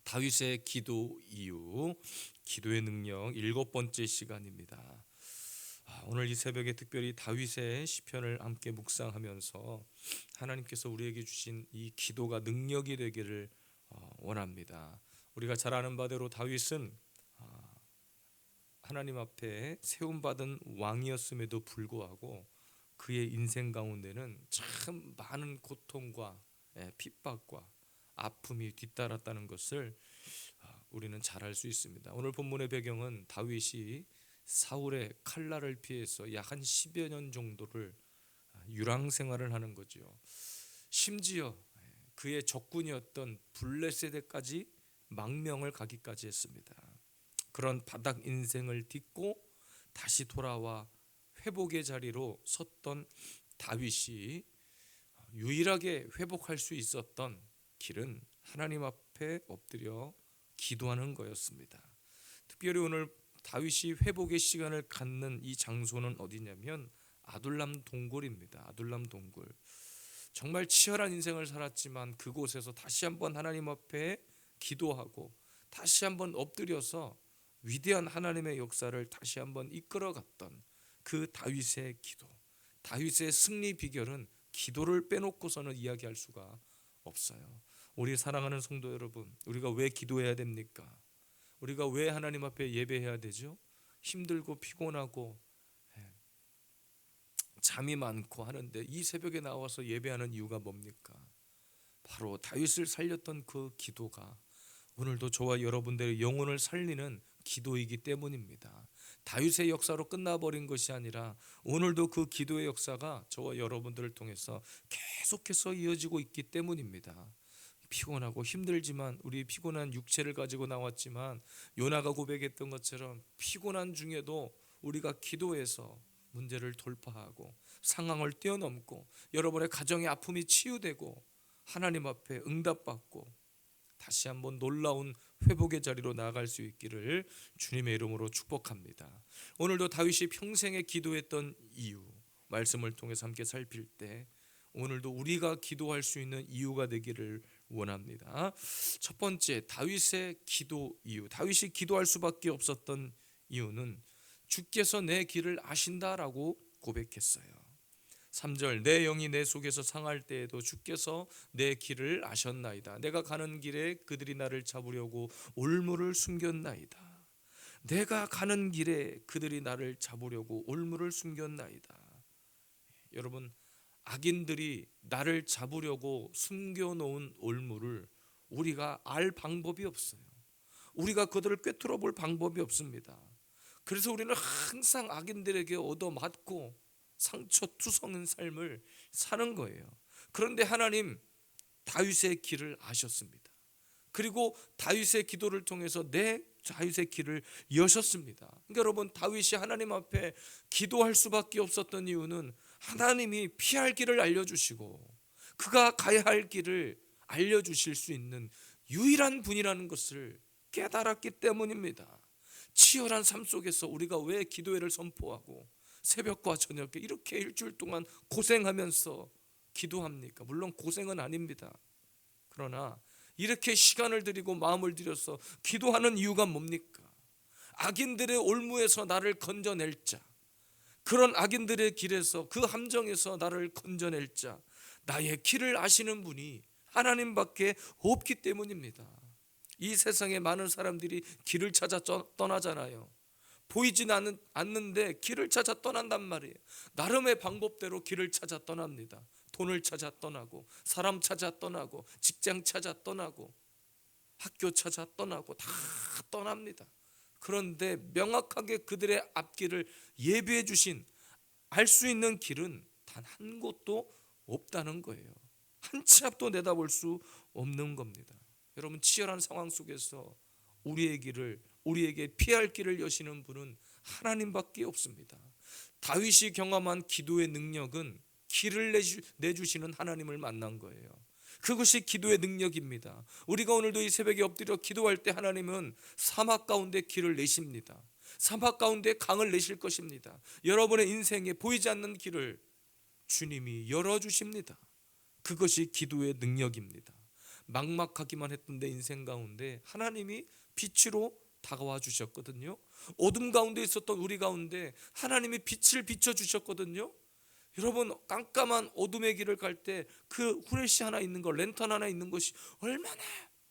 다윗의 기도 이유, 기도의 능력 7번째 시간입니다. 오늘 이 새벽에 특별히 다윗의 시편을 함께 묵상하면서 하나님께서 우리에게 주신 이 기도가 능력이 되기를 원합니다. 우리가 잘 아는 바대로 다윗은 하나님 앞에 세움받은 왕이었음에도 불구하고 그의 인생 가운데는 참 많은 고통과 핍박과 아픔이 뒤따랐다는 것을 우리는 잘 알 수 있습니다. 오늘 본문의 배경은 다윗이 사울의 칼날을 피해서 약 한 10여 년 정도를 유랑 생활을 하는 거죠. 심지어 그의 적군이었던 블레셋에까지 망명을 가기까지 했습니다. 그런 바닥 인생을 딛고 다시 돌아와 회복의 자리로 섰던 다윗이 유일하게 회복할 수 있었던 길은 하나님 앞에 엎드려 기도하는 거였습니다. 특별히 오늘 다윗이 회복의 시간을 갖는 이 장소는 어디냐면 아둘람 동굴입니다. 아둘람 동굴. 정말 치열한 인생을 살았지만 그곳에서 다시 한번 하나님 앞에 기도하고 다시 한번 엎드려서 위대한 하나님의 역사를 다시 한번 이끌어갔던 그 다윗의 기도, 다윗의 승리 비결은 기도를 빼놓고서는 이야기할 수가 없어요. 우리 사랑하는 성도 여러분, 우리가 왜 기도해야 됩니까? 우리가 왜 하나님 앞에 예배해야 되죠? 힘들고 피곤하고 잠이 많고 하는데 이 새벽에 나와서 예배하는 이유가 뭡니까? 바로 다윗을 살렸던 그 기도가 오늘도 저와 여러분들의 영혼을 살리는 기도이기 때문입니다. 다윗의 역사로 끝나버린 것이 아니라 오늘도 그 기도의 역사가 저와 여러분들을 통해서 계속해서 이어지고 있기 때문입니다. 피곤하고 힘들지만 우리 피곤한 육체를 가지고 나왔지만 요나가 고백했던 것처럼 피곤한 중에도 우리가 기도해서 문제를 돌파하고 상황을 뛰어넘고 여러분의 가정의 아픔이 치유되고 하나님 앞에 응답받고 다시 한번 놀라운 회복의 자리로 나아갈 수 있기를 주님의 이름으로 축복합니다. 오늘도 다윗이 평생에 기도했던 이유 말씀을 통해서 함께 살필 때 오늘도 우리가 기도할 수 있는 이유가 되기를 원합니다. 첫 번째, 다윗의 기도 이유. 다윗이 기도할 수밖에 없었던 이유는 주께서 내 길을 아신다라고 고백했어요. 3절, 내 영이 내 속에서 상할 때에도 주께서 내 길을 아셨나이다. 내가 가는 길에 그들이 나를 잡으려고 올무를 숨겼나이다. 내가 가는 길에 그들이 나를 잡으려고 올무를 숨겼나이다. 여러분, 악인들이 나를 잡으려고 숨겨놓은 올무를 우리가 알 방법이 없어요. 우리가 그들을 꿰뚫어 볼 방법이 없습니다. 그래서 우리는 항상 악인들에게 얻어맞고 상처투성인 삶을 사는 거예요. 그런데 하나님 다윗의 길을 아셨습니다. 그리고 다윗의 기도를 통해서 다윗의 길을 여셨습니다. 그러니까 여러분, 다윗이 하나님 앞에 기도할 수밖에 없었던 이유는 하나님이 피할 길을 알려주시고 그가 가야 할 길을 알려주실 수 있는 유일한 분이라는 것을 깨달았기 때문입니다. 치열한 삶 속에서 우리가 왜 기도회를 선포하고 새벽과 저녁에 이렇게 일주일 동안 고생하면서 기도합니까? 물론 고생은 아닙니다. 그러나 이렇게 시간을 들이고 마음을 들여서 기도하는 이유가 뭡니까? 악인들의 올무에서 나를 건져낼 자, 그런 악인들의 길에서 그 함정에서 나를 건져낼 자, 나의 길을 아시는 분이 하나님밖에 없기 때문입니다. 이 세상에 많은 사람들이 길을 찾아 떠나잖아요. 보이진 않는데 길을 찾아 떠난단 말이에요. 나름의 방법대로 길을 찾아 떠납니다. 돈을 찾아 떠나고 사람 찾아 떠나고 직장 찾아 떠나고 학교 찾아 떠나고 다 떠납니다. 그런데 명확하게 그들의 앞길을 예비해 주신 알 수 있는 길은 단 한 곳도 없다는 거예요. 한 치 앞도 내다볼 수 없는 겁니다. 여러분, 치열한 상황 속에서 우리에게 피할 길을 여시는 분은 하나님밖에 없습니다. 다윗이 경험한 기도의 능력은 길을 내주시는 하나님을 만난 거예요. 그것이 기도의 능력입니다. 우리가 오늘도 이 새벽에 엎드려 기도할 때 하나님은 사막 가운데 길을 내십니다. 사막 가운데 강을 내실 것입니다. 여러분의 인생에 보이지 않는 길을 주님이 열어주십니다. 그것이 기도의 능력입니다. 막막하기만 했던 내 인생 가운데 하나님이 빛으로 다가와 주셨거든요. 어둠 가운데 있었던 우리 가운데 하나님이 빛을 비춰 주셨거든요. 여러분, 깜깜한 어둠의 길을 갈 때 그 후레쉬 하나 있는 것, 랜턴 하나 있는 것이 얼마나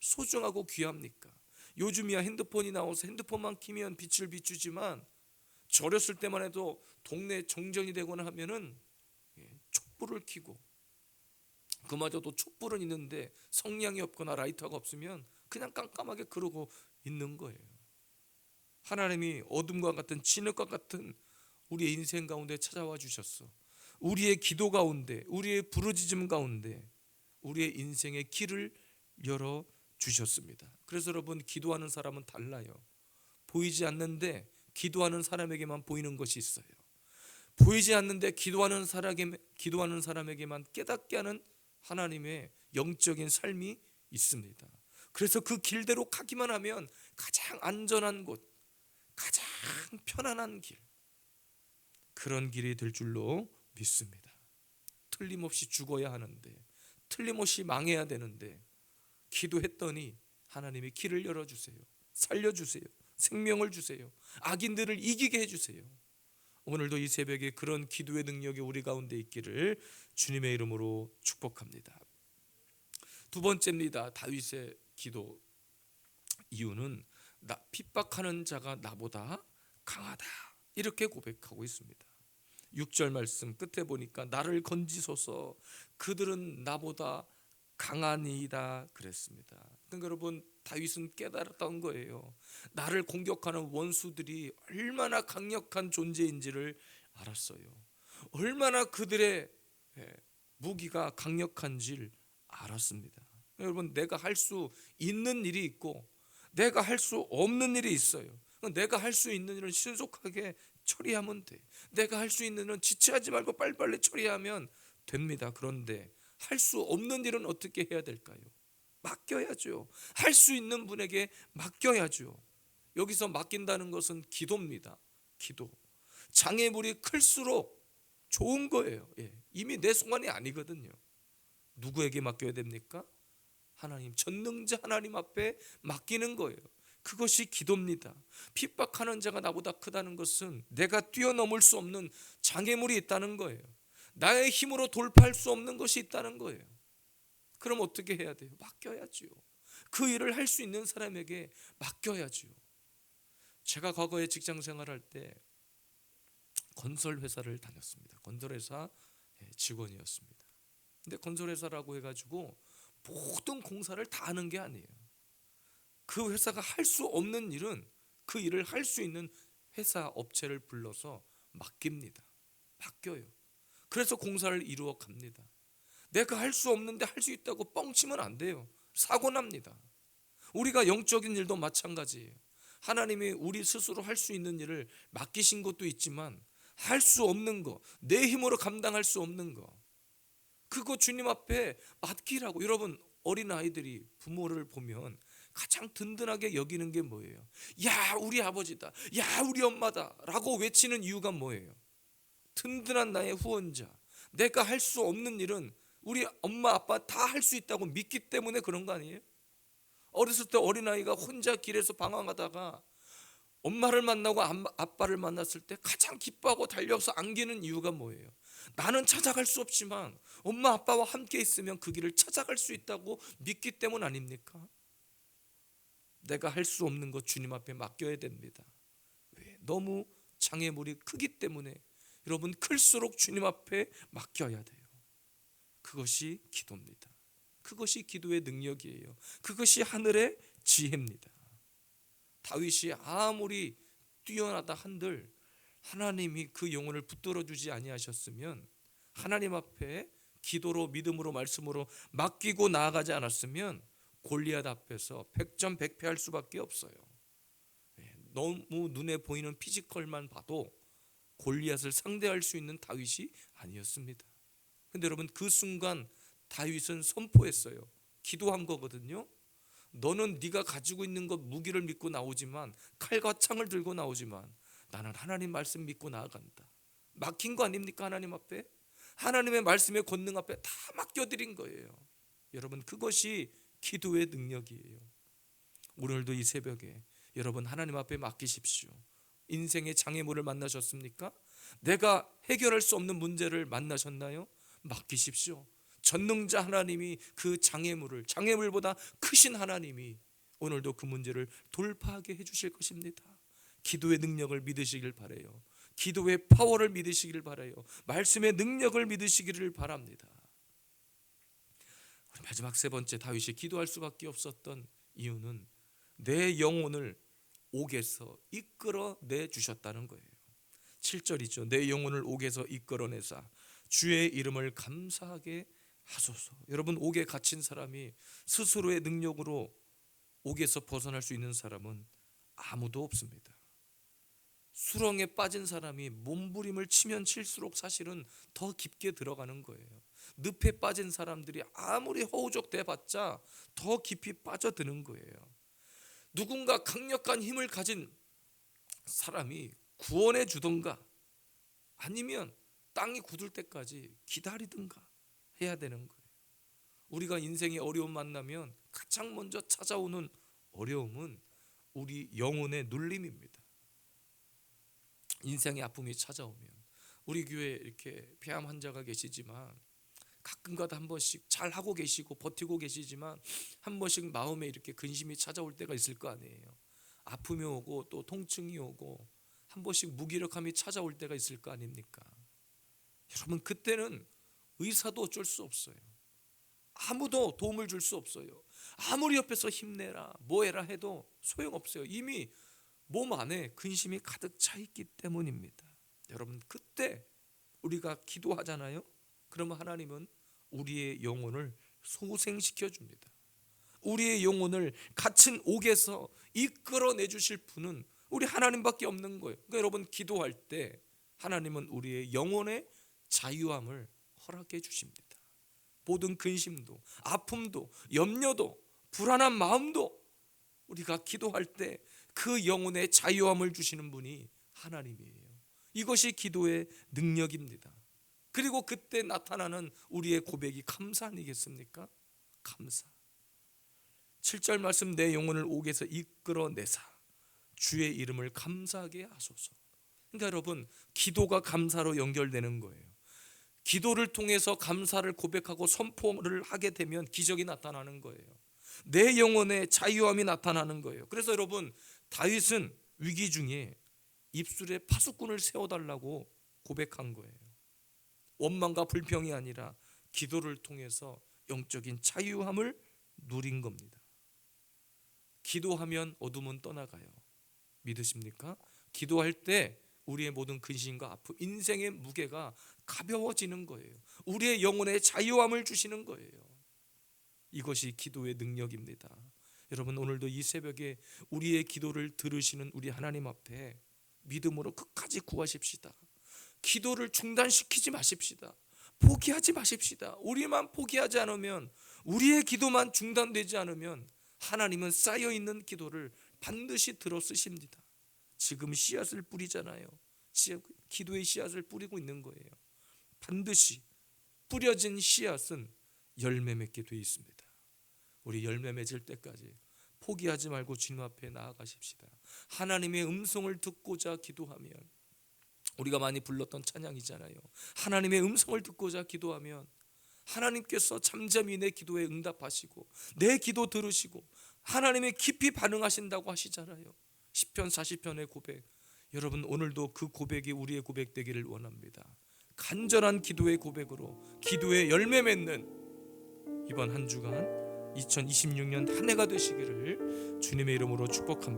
소중하고 귀합니까? 요즘이야 핸드폰이 나와서 핸드폰만 키면 빛을 비추지만 저렸을 때만 해도 동네 정전이 되거나 하면은 촛불을 켜고, 그마저도 촛불은 있는데 성냥이 없거나 라이터가 없으면 그냥 깜깜하게 그러고 있는 거예요. 하나님이 어둠과 같은 진흙과 같은 우리의 인생 가운데 찾아와 주셨어. 우리의 기도 가운데, 우리의 부르짖음 가운데 우리의 인생의 길을 열어 주셨습니다. 그래서 여러분, 기도하는 사람은 달라요. 보이지 않는데 기도하는 사람에게만 보이는 것이 있어요. 보이지 않는데 기도하는 사람에게만 깨닫게 하는 하나님의 영적인 삶이 있습니다. 그래서 그 길대로 가기만 하면 가장 안전한 곳, 가장 편안한 길, 그런 길이 될 줄로 믿습니다. 틀림없이 죽어야 하는데, 틀림없이 망해야 되는데 기도했더니 하나님이 길을 열어주세요. 살려주세요. 생명을 주세요. 악인들을 이기게 해주세요. 오늘도 이 새벽에 그런 기도의 능력이 우리 가운데 있기를 주님의 이름으로 축복합니다. 두 번째입니다. 다윗의 기도 이유는 핍박하는 자가 나보다 강하다, 이렇게 고백하고 있습니다. 6절 말씀 끝에 보니까 나를 건지소서, 그들은 나보다 강하니이다 그랬습니다. 그러니까 여러분, 다윗은 깨달았던 거예요. 나를 공격하는 원수들이 얼마나 강력한 존재인지를 알았어요. 얼마나 그들의 무기가 강력한지를 알았습니다. 여러분, 내가 할 수 있는 일이 있고 내가 할 수 없는 일이 있어요. 내가 할 수 있는 일은 신속하게 처리하면 돼. 내가 할 수 있는 일은 지체하지 말고 빨리빨리 처리하면 됩니다. 그런데 할 수 없는 일은 어떻게 해야 될까요? 맡겨야죠. 할 수 있는 분에게 맡겨야죠. 여기서 맡긴다는 것은 기도입니다. 기도. 장애물이 클수록 좋은 거예요. 이미 내 손안이 아니거든요. 누구에게 맡겨야 됩니까? 하나님, 전능자 하나님 앞에 맡기는 거예요. 그것이 기도입니다. 핍박하는 자가 나보다 크다는 것은 내가 뛰어넘을 수 없는 장애물이 있다는 거예요. 나의 힘으로 돌파할 수 없는 것이 있다는 거예요. 그럼 어떻게 해야 돼요? 맡겨야지요. 그 일을 할 수 있는 사람에게 맡겨야지요. 제가 과거에 직장 생활할 때 건설회사를 다녔습니다. 건설회사 직원이었습니다. 근데 건설회사라고 해가지고 모든 공사를 다 하는 게 아니에요. 그 회사가 할 수 없는 일은 그 일을 할 수 있는 회사 업체를 불러서 맡깁니다. 맡겨요. 그래서 공사를 이루어 갑니다. 내가 할 수 없는데 할 수 있다고 뻥치면 안 돼요. 사고 납니다. 우리가 영적인 일도 마찬가지예요. 하나님이 우리 스스로 할 수 있는 일을 맡기신 것도 있지만 할 수 없는 거, 내 힘으로 감당할 수 없는 거, 그거 주님 앞에 맡기라고. 여러분, 어린아이들이 부모를 보면 가장 든든하게 여기는 게 뭐예요? 야, 우리 아버지다, 야, 우리 엄마다 라고 외치는 이유가 뭐예요? 든든한 나의 후원자, 내가 할 수 없는 일은 우리 엄마 아빠 다 할 수 있다고 믿기 때문에 그런 거 아니에요? 어렸을 때 어린아이가 혼자 길에서 방황하다가 엄마를 만나고 아빠를 만났을 때 가장 기뻐하고 달려서 안기는 이유가 뭐예요? 나는 찾아갈 수 없지만 엄마 아빠와 함께 있으면 그 길을 찾아갈 수 있다고 믿기 때문 아닙니까? 내가 할 수 없는 것 주님 앞에 맡겨야 됩니다. 왜? 너무 장애물이 크기 때문에. 여러분, 클수록 주님 앞에 맡겨야 돼요. 그것이 기도입니다. 그것이 기도의 능력이에요. 그것이 하늘의 지혜입니다. 다윗이 아무리 뛰어나다 한들 하나님이 그 영혼을 붙들어 주지 아니하셨으면, 하나님 앞에 기도로, 믿음으로, 말씀으로 맡기고 나아가지 않았으면 골리앗 앞에서 백전백패할 수밖에 없어요. 너무 눈에 보이는 피지컬만 봐도 골리앗을 상대할 수 있는 다윗이 아니었습니다. 근데 여러분, 그 순간 다윗은 선포했어요. 기도한 거거든요. 너는 네가 가지고 있는 것 무기를 믿고 나오지만, 칼과 창을 들고 나오지만 나는 하나님 말씀 믿고 나아간다. 맡긴 거 아닙니까? 하나님 앞에, 하나님의 말씀의 권능 앞에 다 맡겨드린 거예요. 여러분, 그것이 기도의 능력이에요. 오늘도 이 새벽에 여러분 하나님 앞에 맡기십시오. 인생의 장애물을 만나셨습니까? 내가 해결할 수 없는 문제를 만나셨나요? 맡기십시오. 전능자 하나님이 그 장애물보다 크신 하나님이 오늘도 그 문제를 돌파하게 해주실 것입니다. 기도의 능력을 믿으시길 바라요. 기도의 파워를 믿으시기를 바라요. 말씀의 능력을 믿으시기를 바랍니다. 마지막 세 번째, 다윗이 기도할 수밖에 없었던 이유는 내 영혼을 옥에서 이끌어내 주셨다는 거예요. 7절이죠. 내 영혼을 옥에서 이끌어내사 주의 이름을 감사하게 하소서. 여러분, 옥에 갇힌 사람이 스스로의 능력으로 옥에서 벗어날 수 있는 사람은 아무도 없습니다. 수렁에 빠진 사람이 몸부림을 치면 칠수록 사실은 더 깊게 들어가는 거예요. 늪에 빠진 사람들이 아무리 허우적 대봤자 더 깊이 빠져드는 거예요. 누군가 강력한 힘을 가진 사람이 구원해 주던가 아니면 땅이 굳을 때까지 기다리든가 해야 되는 거예요. 우리가 인생의 어려움 만나면 가장 먼저 찾아오는 어려움은 우리 영혼의 눌림입니다. 인생의 아픔이 찾아오면, 우리 교회에 이렇게 폐암 환자가 계시지만 가끔가다 한 번씩 잘 하고 계시고 버티고 계시지만 한 번씩 마음에 이렇게 근심이 찾아올 때가 있을 거 아니에요. 아픔이 오고 또 통증이 오고 한 번씩 무기력함이 찾아올 때가 있을 거 아닙니까? 여러분, 그때는 의사도 어쩔 수 없어요. 아무도 도움을 줄 수 없어요. 아무리 옆에서 힘내라 뭐해라 해도 소용없어요. 이미 몸 안에 근심이 가득 차 있기 때문입니다. 여러분, 그때 우리가 기도하잖아요. 그러면 하나님은 우리의 영혼을 소생시켜 줍니다. 우리의 영혼을 갇힌 옥에서 이끌어내 주실 분은 우리 하나님밖에 없는 거예요. 그러니까 여러분, 기도할 때 하나님은 우리의 영혼의 자유함을 허락해 주십니다. 모든 근심도, 아픔도, 염려도, 불안한 마음도 우리가 기도할 때 그 영혼의 자유함을 주시는 분이 하나님이에요. 이것이 기도의 능력입니다. 그리고 그때 나타나는 우리의 고백이 감사 아니겠습니까? 감사. 7절 말씀, 내 영혼을 옥에서 이끌어내사 주의 이름을 감사하게 하소서. 그러니까 여러분, 기도가 감사로 연결되는 거예요. 기도를 통해서 감사를 고백하고 선포를 하게 되면 기적이 나타나는 거예요. 내 영혼의 자유함이 나타나는 거예요. 그래서 여러분, 다윗은 위기 중에 입술에 파수꾼을 세워달라고 고백한 거예요. 원망과 불평이 아니라 기도를 통해서 영적인 자유함을 누린 겁니다. 기도하면 어둠은 떠나가요. 믿으십니까? 기도할 때 우리의 모든 근심과 아픔, 인생의 무게가 가벼워지는 거예요. 우리의 영혼의 자유함을 주시는 거예요. 이것이 기도의 능력입니다. 여러분, 오늘도 이 새벽에 우리의 기도를 들으시는 우리 하나님 앞에 믿음으로 끝까지 구하십시다. 기도를 중단시키지 마십시다. 포기하지 마십시다. 우리만 포기하지 않으면, 우리의 기도만 중단되지 않으면 하나님은 쌓여있는 기도를 반드시 들어 쓰십니다. 지금 씨앗을 뿌리잖아요. 기도의 씨앗을 뿌리고 있는 거예요. 반드시 뿌려진 씨앗은 열매 맺게 돼 있습니다. 우리 열매 맺을 때까지 포기하지 말고 주님 앞에 나아가십시다. 하나님의 음성을 듣고자 기도하면, 우리가 많이 불렀던 찬양이잖아요. 하나님의 음성을 듣고자 기도하면 하나님께서 잠잠히 내 기도에 응답하시고 내 기도 들으시고 하나님의 깊이 반응하신다고 하시잖아요. 시편 40편의 고백, 여러분 오늘도 그 고백이 우리의 고백 되기를 원합니다. 간절한 기도의 고백으로 기도의 열매 맺는 이번 한 주간 2026년 한 해가 되시기를 주님의 이름으로 축복합니다.